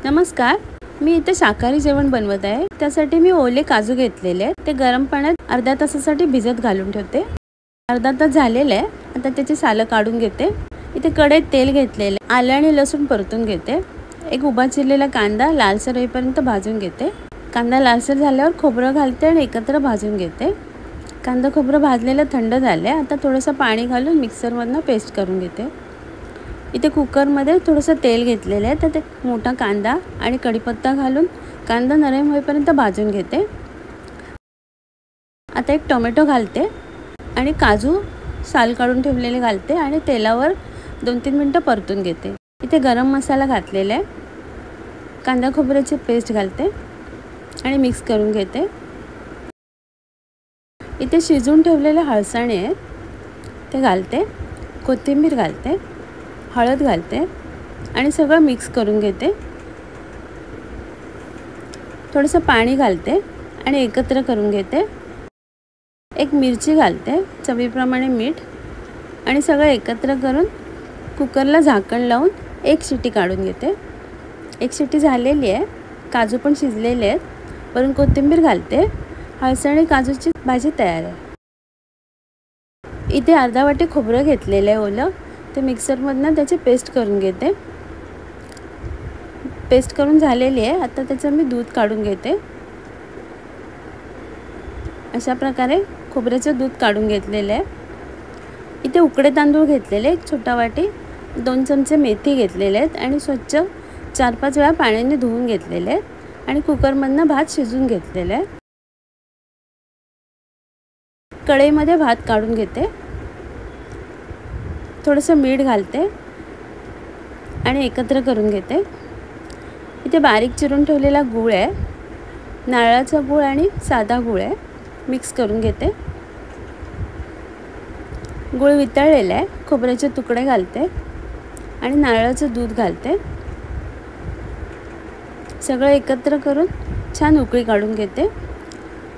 नमस्कार, मी इथे शाकाहारी जेवण बनवत आहे। त्यासाठी मी ओले काजू घेतलेले आहेत। ते गरम पाण्यात अर्ध्या तासासाठी भिजत घालून ठेवते। अर्धा तास झालेले आहे। आता त्याची सालं काढून घेते। इथे कढईत तेल घेतलेले, आले आणि लसूण परतून घेते। एक उभा चिरलेला कांदा लालसर होईपर्यंत भाजून घेते। कांदा लालसर झाल्यावर खोबरं घालते आणि एकत्र भाजून घेते। कांदा खोबरं भाजलेलं थंड झाले। आता थोडंसं पाणी घालून मिक्सरमधनं पेस्ट करून घेते। इथे कुकरमध्ये थोडंसं तेल घेतलेलं आहे। त्यात एक मोठा कांदा आणि कढीपत्ता घालून कांदा नरम होईपर्यंत भाजून घेते। आता एक टोमॅटो घालते आणि काजू साल काढून ठेवलेले घालते आणि तेलावर 2-3 मिनिटं परतून घेते। इथे गरम मसाला घातलेला आहे, कांदा खोबऱ्याची पेस्ट घालते आणि मिक्स करून घेते। इथे शिजवून ठेवलेले हळसाणे आहेत, ते घालते, कोथिंबीर घालते, हळद घालते आणि सगळं मिक्स करून घेते। थोडंसं पाणी घालते आणि एकत्र करून घेते। एक मिरची घालते, चवीप्रमाणे मीठ आणि सगळं एकत्र करून कुकरला झाकण लावून एक शिटी काढून घेते। एक शिटी झालेली आहे, काजू पण शिजलेले आहेत। वरून कोथिंबीर घालते। हळसाणे काजूची भाजी तयार आहे। इथे अर्धा वाटी खोबरं घेतलेलं आहे ओलं, ते मिक्सरमधनं त्याची पेस्ट करून घेते। पेस्ट करून झालेली आहे। आता त्याचं मी दूध काढून घेते। अशा प्रकारे खोबऱ्याचं दूध काढून घेतलेलं आहे। इथे उकडे तांदूळ घेतलेले, एक छोटा वाटी, 2 चमचे मेथी घेतलेले आहेत आणि स्वच्छ 4-5 वेळा पाण्याने धुवून घेतलेले आहेत आणि कुकरमधनं भात शिजवून घेतलेला आहे। कढईमध्ये भात काढून घेते, थोडंसं मीठ घालते आणि एकत्र करून घेते। इथे बारीक चिरून ठेवलेला गूळ आहे, नारळाचा गूळ आणि साधा गूळ आहे, मिक्स करून घेते। गूळ वितळलेला आहे, खोबऱ्याचे तुकडे घालते आणि नारळाचं दूध घालते। सगळं एकत्र करून छान उकळी काढून घेते।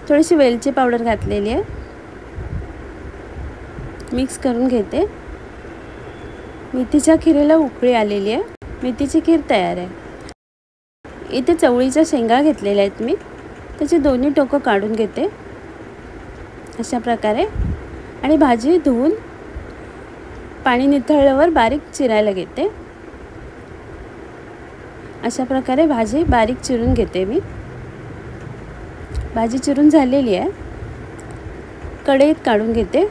थोडीशी वेलची पावडर घातलेली आहे, मिक्स करून घेते। मेथीच्या खिरीला उकळी आलेली आहे, मेथीची खीर तयार आहे। इथे चवळीच्या शेंगा घेतलेल्या आहेत मी, त्याची दोन्ही टोकं काढून घेते अशा प्रकारे आणि भाजी धुवून पाणी निथळल्यावर बारीक चिरायला घेते। अशा प्रकारे भाजी बारीक चिरून घेते मी। भाजी चिरून झालेली आहे, कढईत काढून घेते।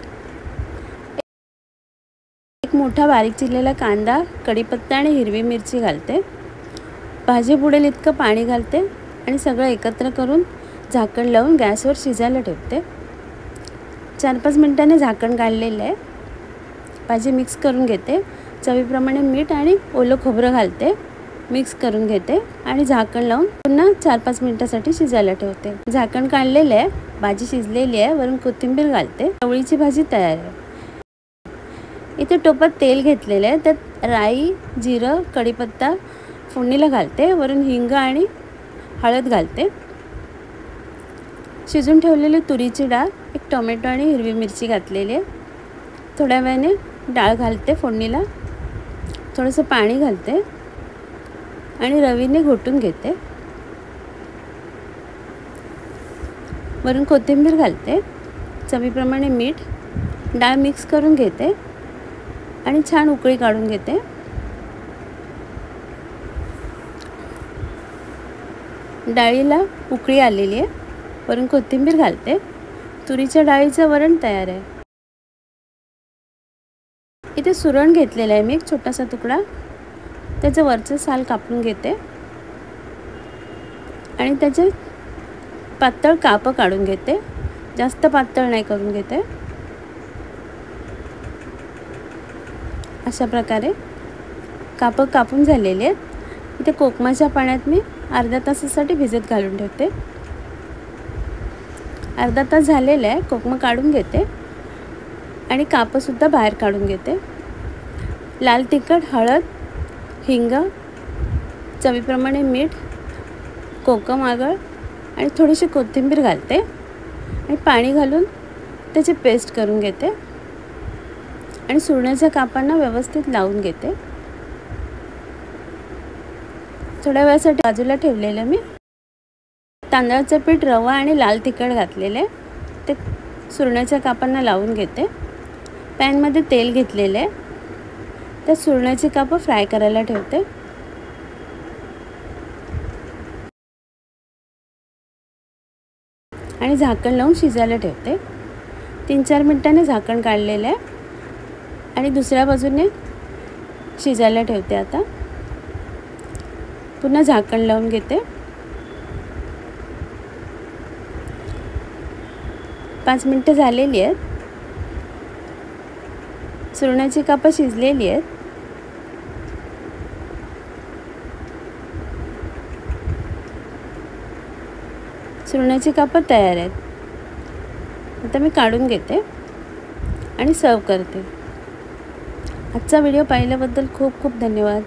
एक मोठा बारीक चिरलेला कांदा, कढीपत्ता आणि हिरवी मिरची घालते। भाजी बुडेल इतकं पाणी घालते आणि सगळं एकत्र करून झाकण लावून गॅसवर शिजायला ठेवते। 4-5 मिनिटांनी झाकण काढलेलं आहे। भाजी मिक्स करून घेते, चवीप्रमाणे मीठ आणि ओलं खोबरं घालते, मिक्स करून घेते आणि झाकण लावून पुन्हा 4-5 मिनिटांसाठी शिजायला ठेवते। झाकण काढलेलं आहे, भाजी शिजलेली आहे, वरून कोथिंबीर घालते। चवळीची भाजी तयार आहे। इथे टोपात तेल घेतलेलं आहे, त्यात राई, जिरं, कढीपत्ता फोडणीला घालते, वरून हिंग आणि हळद घालते। शिजून ठेवलेली तुरीची डाळ, एक टोमॅटो आणि हिरवी मिरची घातलेली आहे। थोड्या वेळाने डाळ घालते फोडणीला, थोडंसं पाणी घालते आणि रवीने घोटून घेते। वरून कोथिंबीर घालते, चवीप्रमाणे मीठ, डाळ मिक्स करून घेते आणि छान उकळी काढून घेते। डाळीला उकळी आलेली आहे, वरून कोथिंबीर घालते। तुरीच्या डाळीचं वरण तयार आहे। इथे सुरण घेतलेलं आहे मी, एक छोटासा तुकडा, त्याचं वरचं साल कापून घेते आणि त्याचे पातळ कापं काढून घेते, जास्त पातळ नाही करून घेते। अशा प्रकारे कापं कापून झालेले आहेत। इथे कोकमाच्या पाण्यात मी अर्ध्या तासासाठी भिजत घालून ठेवते। अर्धा तास झालेला आहे, कोकमं काढून घेते आणि कापंसुद्धा बाहेर काढून घेते। लाल तिखट, हळद, हिंग, चवीप्रमाणे मीठ, कोकम आगळ आणि थोडीशी कोथिंबीर घालते आणि पाणी घालून त्याची पेस्ट करून घेते आणि सुरणाच्या कापांना व्यवस्थित लावून घेते। थोड्या वेळासाठी बाजूला ठेवलेलं मी तांदळाचं पीठ, रवा आणि लाल तिखट घातलेले ते सुरणाच्या कापांना लावून घेते। पॅनमध्ये तेल घेतलेले त्या सुरणाची कापं फ्राय करायला ठेवते। आणि झाकण लावून शिजायला ठेवते। 3-4 मिनिटांनी झाकण काढलेलं आहे आणि दुसऱ्या बाजूने शिजायला ठेवते। आता पुन्हा झाकण लावून घेते। 5 मिनिटं झालेली आहेत। सुरणाची कापं शिजलेली आहेत। सुरणाची कापं तयार आहेत। आता मी काढून घेते आणि सर्व करते। आजचा व्हिडिओ पाहिल्याबद्दल खूप खूप धन्यवाद।